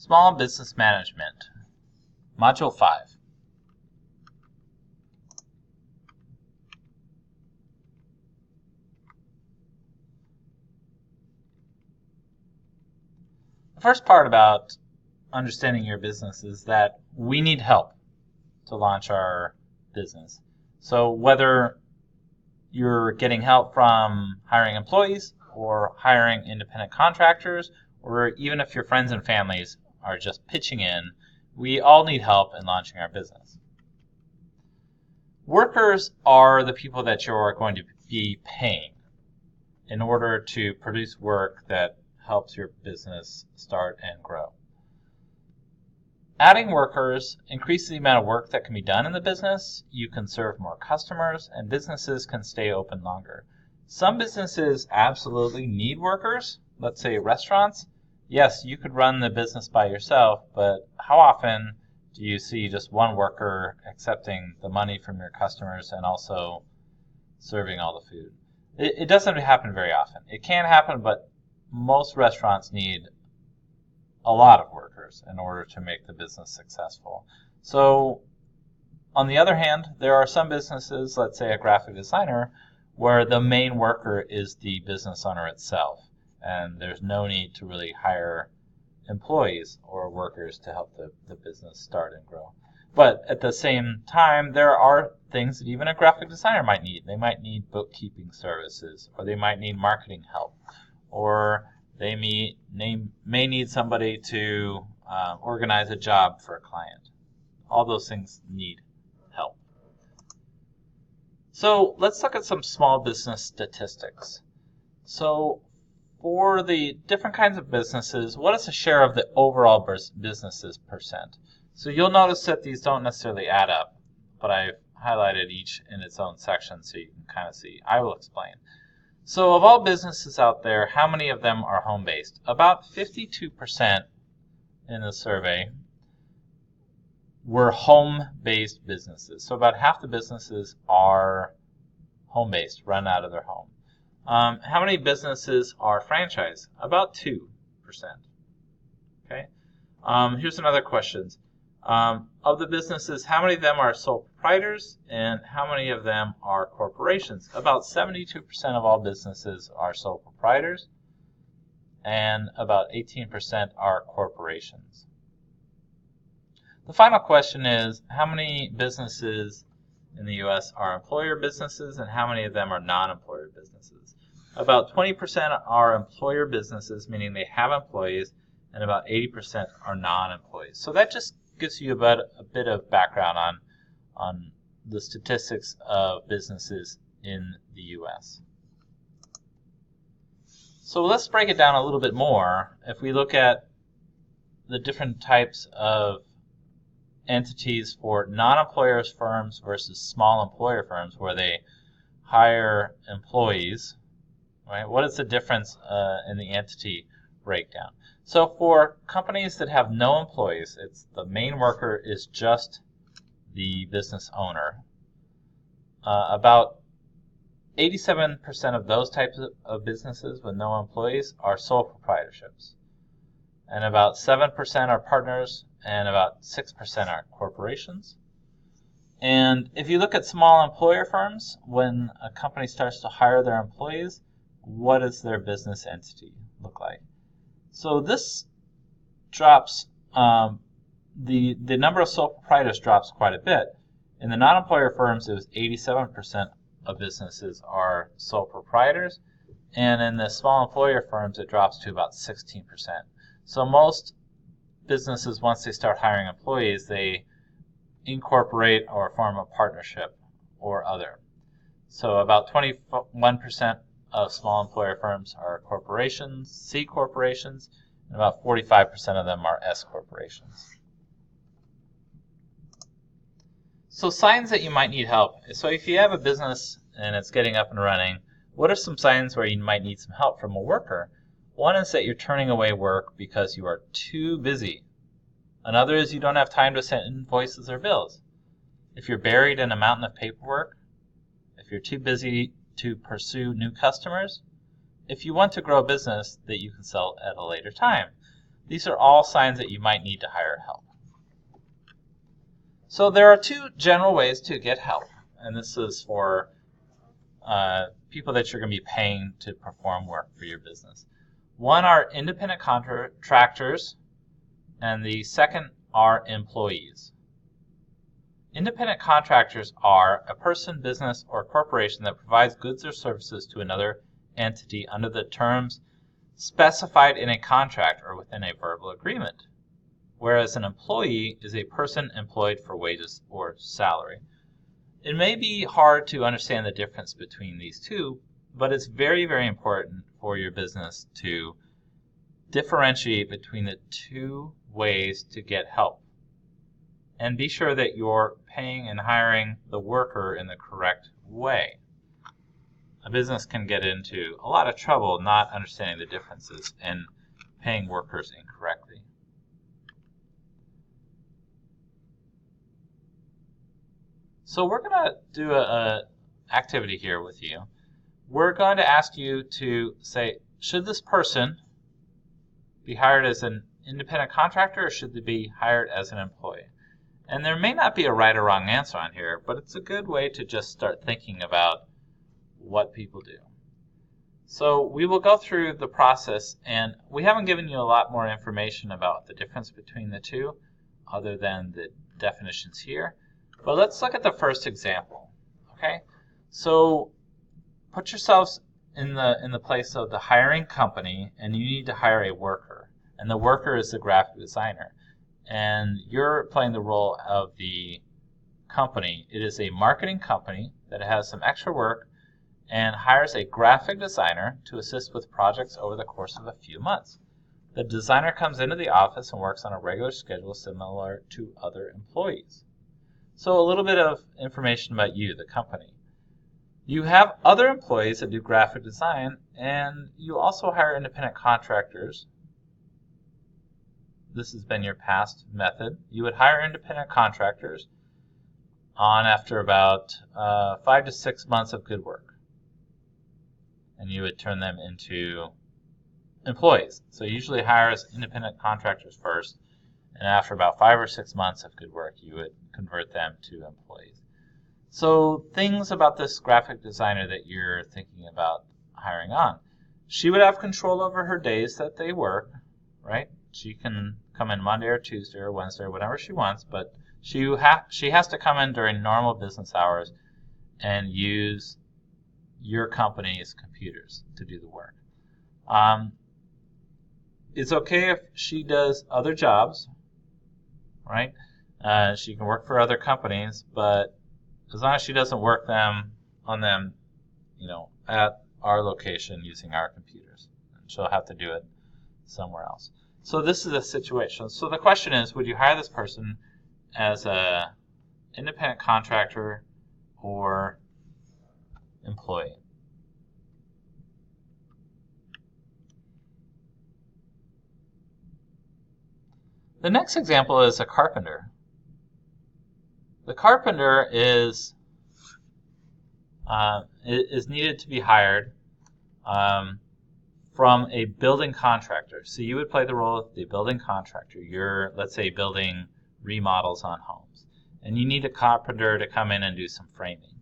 Small Business Management, Module 5. The first part about understanding your business is that we need help to launch our business. So whether you're getting help from hiring employees or hiring independent contractors, or even if your friends and families are just pitching in, we all need help in launching our business. Workers are the people that you're going to be paying in order to produce work that helps your business start and grow. Adding workers increases the amount of work that can be done in the business. You can serve more customers, and businesses can stay open longer. Some businesses absolutely need workers. Let's say restaurants. Yes, you could run the business by yourself, but how often do you see just one worker accepting the money from your customers and also serving all the food? It doesn't happen very often. It can happen, but most restaurants need a lot of workers in order to make the business successful. So, on the other hand, there are some businesses, let's say a graphic designer, where the main worker is the business owner itself, and there's no need to really hire employees or workers to help the business start and grow. But at the same time, there are things that even a graphic designer might need. They might need bookkeeping services, or they might need marketing help, or they may need somebody to organize a job for a client. All those things need help. So let's look at some small business statistics. So for the different kinds of businesses, what is the share of the overall businesses percent? So you'll notice that these don't necessarily add up, but I've highlighted each in its own section so you can kind of see. I will explain. So of all businesses out there, how many of them are home-based? About 52% in the survey were home-based businesses. So about half the businesses are home-based, run out of their home. How many businesses are franchise? About 2%. Okay. Here's another question. Of the businesses, how many of them are sole proprietors and how many of them are corporations? About 72% of all businesses are sole proprietors and about 18% are corporations. The final question is, how many businesses in the U.S. are employer businesses and how many of them are non-employer businesses? About 20% are employer businesses, meaning they have employees, and about 80% are non-employees. So that just gives you about a bit of background on the statistics of businesses in the U.S. So let's break it down a little bit more. If we look at the different types of entities for non-employers firms versus small employer firms where they hire employees, right? What is the difference in the entity breakdown? So for companies that have no employees, it's the main worker is just the business owner. About 87% of those types of businesses with no employees are sole proprietorships. And about 7% are partners and about 6% are corporations. And if you look at small employer firms, when a company starts to hire their employees, what does their business entity look like? So this drops, the number of sole proprietors drops quite a bit. In the non-employer firms, it was 87% of businesses are sole proprietors. And in the small employer firms, it drops to about 16%. So most businesses, once they start hiring employees, they incorporate or form a partnership or other. So about 21% of small employer firms are corporations, C corporations, and about 45% of them are S corporations. So signs that you might need help. So if you have a business and it's getting up and running, what are some signs where you might need some help from a worker? One is that you're turning away work because you are too busy. Another is you don't have time to send invoices or bills. If you're buried in a mountain of paperwork, if you're too busy to pursue new customers, if you want to grow a business that you can sell at a later time. These are all signs that you might need to hire help. So there are two general ways to get help, and this is for people that you're going to be paying to perform work for your business. One are independent contractors, and the second are employees. Independent contractors are a person, business, or corporation that provides goods or services to another entity under the terms specified in a contract or within a verbal agreement, whereas an employee is a person employed for wages or salary. It may be hard to understand the difference between these two, but it's very, very important for your business to differentiate between the two ways to get help. And be sure that you're paying and hiring the worker in the correct way. A business can get into a lot of trouble not understanding the differences and paying workers incorrectly. So we're going to do an activity here with you. We're going to ask you to say, should this person be hired as an independent contractor or should they be hired as an employee? And there may not be a right or wrong answer on here, but it's a good way to just start thinking about what people do. So we will go through the process, and we haven't given you a lot more information about the difference between the two other than the definitions here. But let's look at the first example. Okay? So put yourselves in the place of the hiring company, and you need to hire a worker. And the worker is the graphic designer. And you're playing the role of the company. It is a marketing company that has some extra work and hires a graphic designer to assist with projects over the course of a few months. The designer comes into the office and works on a regular schedule similar to other employees. So a little bit of information about you, the company. You have other employees that do graphic design, and you also hire independent contractors. This has been your past method. You would hire independent contractors on after about 5 to 6 months of good work. And you would turn them into employees. So you usually hire as independent contractors first, and after about 5 or 6 months of good work, you would convert them to employees. So things about this graphic designer that you're thinking about hiring on. She would have control over her days that they work, right? She can come in Monday or Tuesday or Wednesday or whenever she wants, but she has to come in during normal business hours and use your company's computers to do the work. It's okay if she does other jobs, right? She can work for other companies, but as long as she doesn't work on them, at our location using our computers, and she'll have to do it somewhere else. So this is a situation. So the question is, would you hire this person as an independent contractor or employee? The next example is a carpenter. The carpenter is needed to be hired from a building contractor. So you would play the role of the building contractor. You're, let's say, building remodels on homes. And you need a carpenter to come in and do some framing.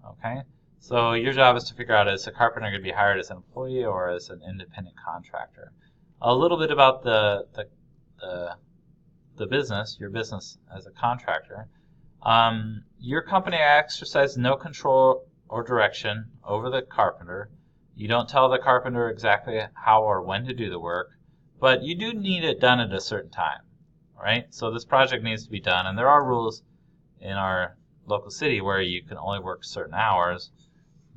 Okay? So your job is to figure out, is the carpenter going to be hired as an employee or as an independent contractor? A little bit about the business, your business as a contractor. Your company exercises no control or direction over the carpenter. You don't tell the carpenter exactly how or when to do the work, but you do need it done at a certain time, right? So this project needs to be done, and there are rules in our local city where you can only work certain hours.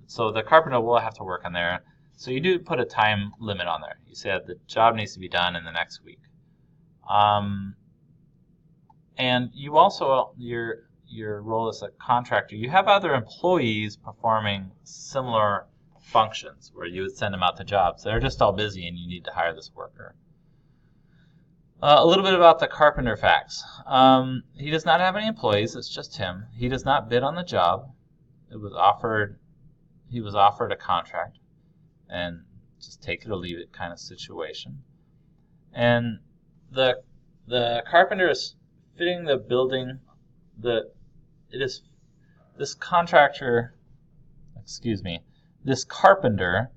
So the carpenter will have to work on there. So you do put a time limit on there. You said the job needs to be done in the next week. And you also, your role as a contractor, you have other employees performing similar functions where you would send them out to jobs. They're just all busy and you need to hire this worker. A little bit about the carpenter facts. He does not have any employees. It's just him. He does not bid on the job. He was offered a contract and just take it or leave it kind of situation. And the carpenter is fitting the building. This contractor, excuse me, this carpenter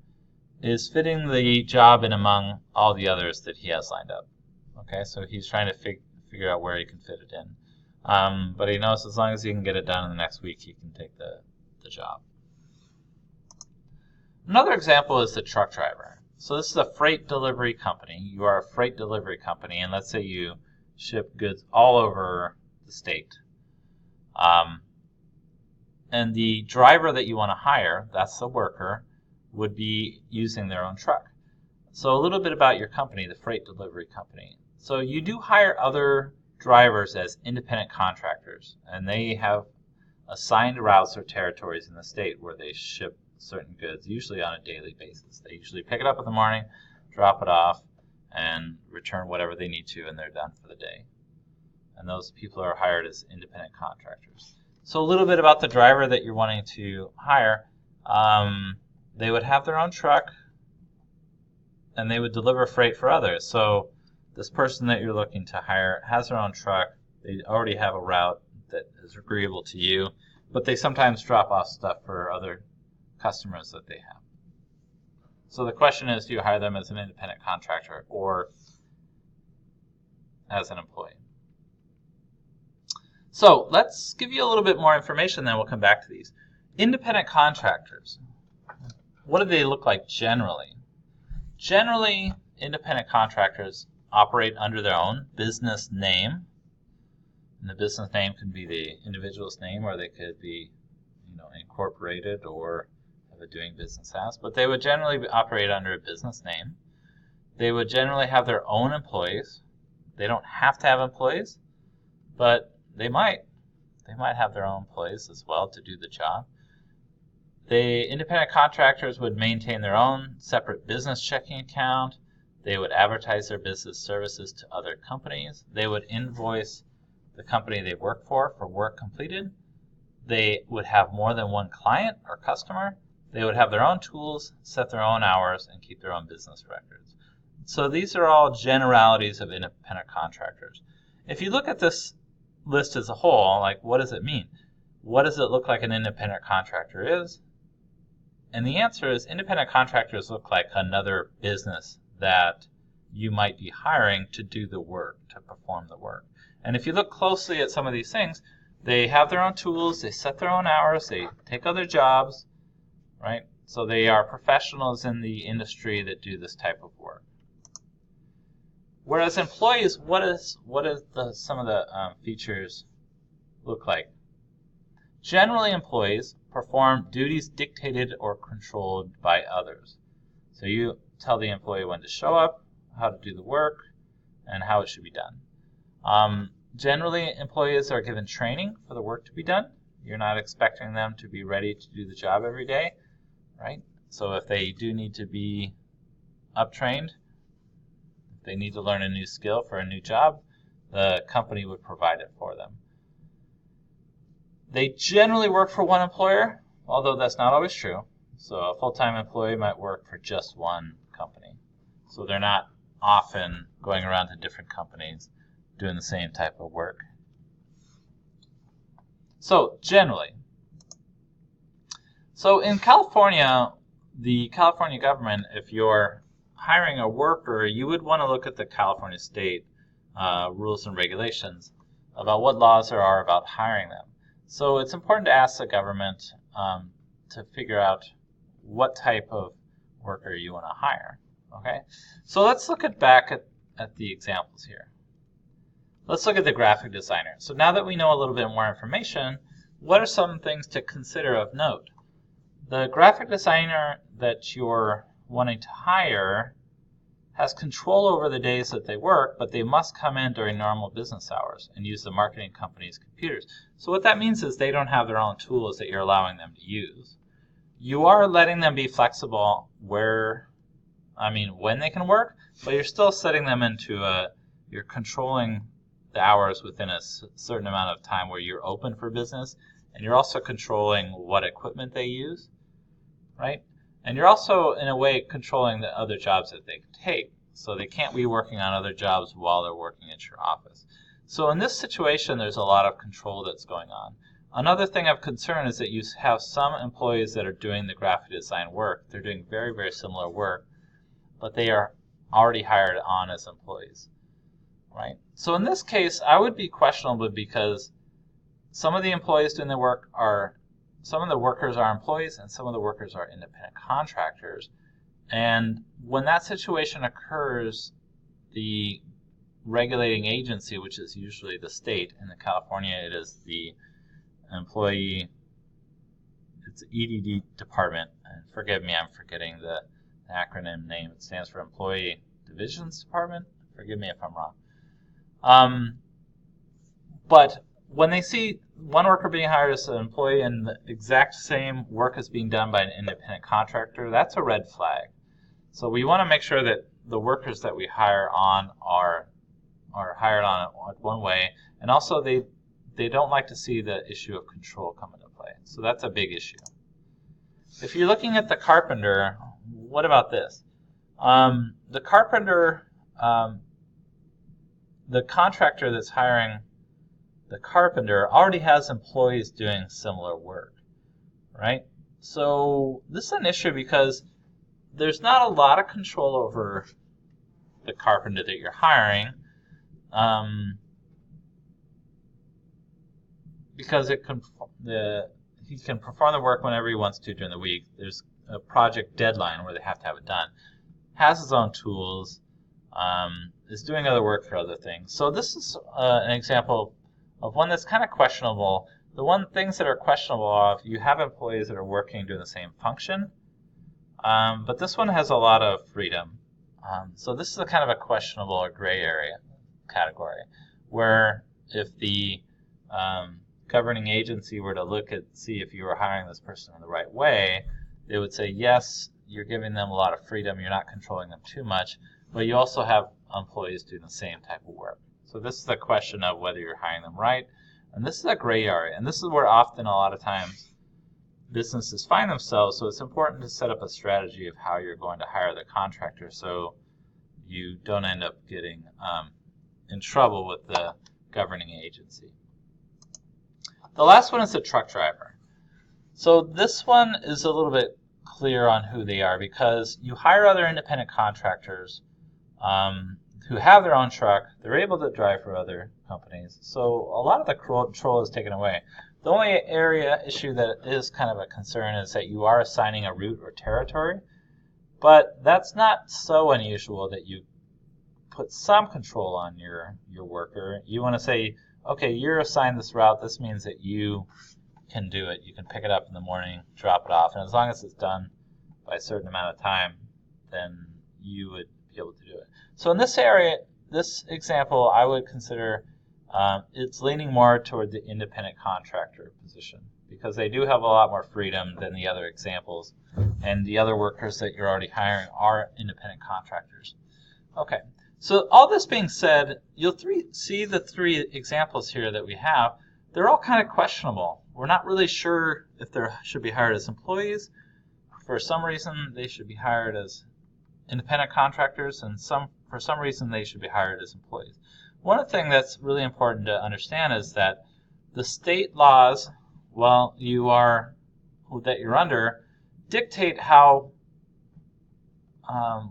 is fitting the job in among all the others that he has lined up. Okay, so he's trying to figure out where he can fit it in. But he knows as long as he can get it done in the next week, he can take the job. Another example is the truck driver. So this is a freight delivery company. You are a freight delivery company, and let's say you ship goods all over the state. And the driver that you want to hire, that's the worker, would be using their own truck. So a little bit about your company, the freight delivery company. So you do hire other drivers as independent contractors, and they have assigned routes or territories in the state where they ship certain goods, usually on a daily basis. They usually pick it up in the morning, drop it off, and return whatever they need to, and they're done for the day. And those people are hired as independent contractors. So a little bit about the driver that you're wanting to hire. They would have their own truck, and they would deliver freight for others. So this person that you're looking to hire has their own truck. They already have a route that is agreeable to you, but they sometimes drop off stuff for other customers that they have. So the question is, do you hire them as an independent contractor or as an employee? So let's give you a little bit more information, then we'll come back to these. Independent contractors. What do they look like generally? Generally, independent contractors operate under their own business name. And the business name can be the individual's name, or they could be, incorporated or have a doing business as. But they would generally operate under a business name. They would generally have their own employees. They don't have to have employees, but they might. They might have their own employees as well to do the job. The independent contractors would maintain their own separate business checking account. They would advertise their business services to other companies. They would invoice the company they work for work completed. They would have more than one client or customer. They would have their own tools, set their own hours, and keep their own business records. So these are all generalities of independent contractors. If you look at this list as a whole, like, what does it mean? What does it look like an independent contractor is? And the answer is independent contractors look like another business that you might be hiring to do the work, to perform the work. And if you look closely at some of these things, they have their own tools, they set their own hours, they take other jobs, right? So they are professionals in the industry that do this type of work. Whereas employees, what is some of the features look like? Generally, employees perform duties dictated or controlled by others. So you tell the employee when to show up, how to do the work, and how it should be done. Generally, employees are given training for the work to be done. You're not expecting them to be ready to do the job every day, right? So if they do need to be uptrained, if they need to learn a new skill for a new job, the company would provide it for them. They generally work for one employer, although that's not always true. So a full-time employee might work for just one company. So they're not often going around to different companies doing the same type of work. So generally. So in California, the California government, if you're hiring a worker, you would want to look at the California state rules and regulations about what laws there are about hiring them. So it's important to ask the government to figure out what type of worker you want to hire. Okay, so let's look back at the examples here. Let's look at the graphic designer. So now that we know a little bit more information, what are some things to consider of note? The graphic designer that you're wanting to hire has control over the days that they work, but they must come in during normal business hours and use the marketing company's computers. So what that means is they don't have their own tools that you're allowing them to use. You are letting them be flexible when they can work, but you're still setting them into you're controlling the hours within a certain amount of time where you're open for business, and you're also controlling what equipment they use, right? And you're also, in a way, controlling the other jobs that they take. So they can't be working on other jobs while they're working at your office. So in this situation, there's a lot of control that's going on. Another thing of concern is that you have some employees that are doing the graphic design work. They're doing very, very similar work, but they are already hired on as employees, right? So in this case, I would be questionable because some of the employees doing the work some of the workers are employees and some of the workers are independent contractors. And when that situation occurs, the regulating agency, which is usually the state, in California it is the it's EDD department, and forgive me, I'm forgetting the acronym name. It stands for Employee Divisions Department. Forgive me if I'm wrong. But when they see one worker being hired as an employee and the exact same work is being done by an independent contractor, that's a red flag. So we want to make sure that the workers that we hire on are hired on one way, and also they don't like to see the issue of control come into play. So that's a big issue. If you're looking at the carpenter, what about this? The carpenter, the contractor that's hiring the carpenter already has employees doing similar work, right? So this is an issue because there's not a lot of control over the carpenter that you're hiring, because he can perform the work whenever he wants to during the week. There's a project deadline where they have to have it done. Has his own tools, is doing other work for other things. So this is an example of one that's kind of questionable. The things that are questionable are if you have employees that are working doing the same function, but this one has a lot of freedom. So this is a kind of a questionable or gray area category, where if the governing agency were to see if you were hiring this person in the right way, they would say, yes, you're giving them a lot of freedom, you're not controlling them too much, but you also have employees doing the same type of work. So this is the question of whether you're hiring them right, and this is a gray area, and this is where often a lot of times businesses find themselves. So it's important to set up a strategy of how you're going to hire the contractor so you don't end up getting in trouble with the governing agency. The last one is the truck driver. So this one is a little bit clear on who they are because you hire other independent contractors who have their own truck. They're able to drive for other companies. So a lot of the control is taken away. The only issue that is kind of a concern is that you are assigning a route or territory, but that's not so unusual that you put some control on your worker. You want to say, okay, you're assigned this route. This means that you can do it. You can pick it up in the morning, drop it off, and as long as it's done by a certain amount of time, then you would be able to do it. So in this area, this example, I would consider it's leaning more toward the independent contractor position because they do have a lot more freedom than the other examples, and the other workers that you're already hiring are independent contractors. Okay, so all this being said, you'll see the three examples here that we have. They're all kind of questionable. We're not really sure if they should be hired as employees. For some reason, they should be hired as independent contractors, and for some reason, they should be hired as employees. One thing that's really important to understand is that the state laws, that you're under, dictate how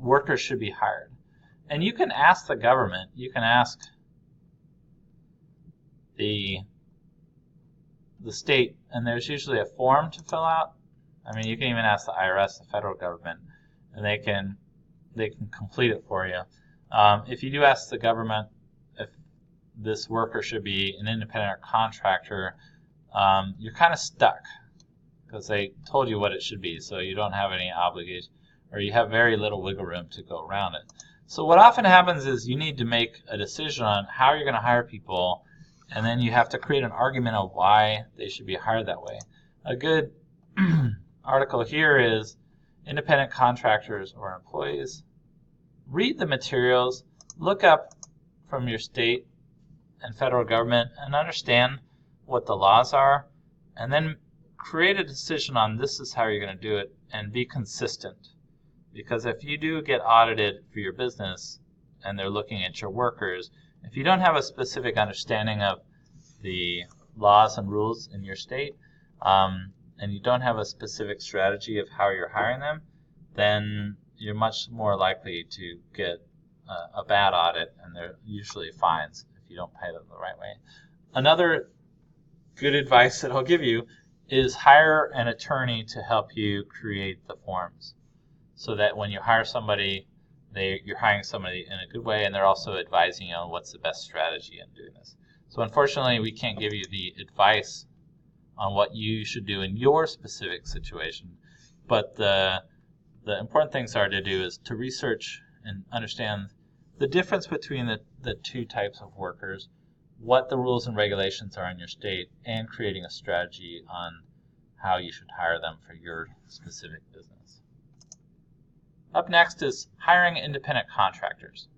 workers should be hired. And you can ask the government, you can ask the state, and there's usually a form to fill out. I mean, you can even ask the IRS, the federal government, and they can complete it for you. If you do ask the government if this worker should be an independent contractor, you're kind of stuck because they told you what it should be, so you don't have any obligation, or you have very little wiggle room to go around it. So what often happens is you need to make a decision on how you're going to hire people, and then you have to create an argument of why they should be hired that way. A good article here is independent contractors or employees. Read the materials, look up from your state and federal government, and understand what the laws are, and then create a decision on this is how you're going to do it, and be consistent. Because if you do get audited for your business and they're looking at your workers, if you don't have a specific understanding of the laws and rules in your state, and you don't have a specific strategy of how you're hiring them, then you're much more likely to get a bad audit, and there are usually fines if you don't pay them the right way. Another good advice that I'll give you is hire an attorney to help you create the forms, so that when you hire somebody, you're hiring somebody in a good way, and they're also advising you on what's the best strategy in doing this. So unfortunately, we can't give you the advice on what you should do in your specific situation, but the important things are to do is to research and understand the difference between the two types of workers, what the rules and regulations are in your state, and creating a strategy on how you should hire them for your specific business. Up next is hiring independent contractors.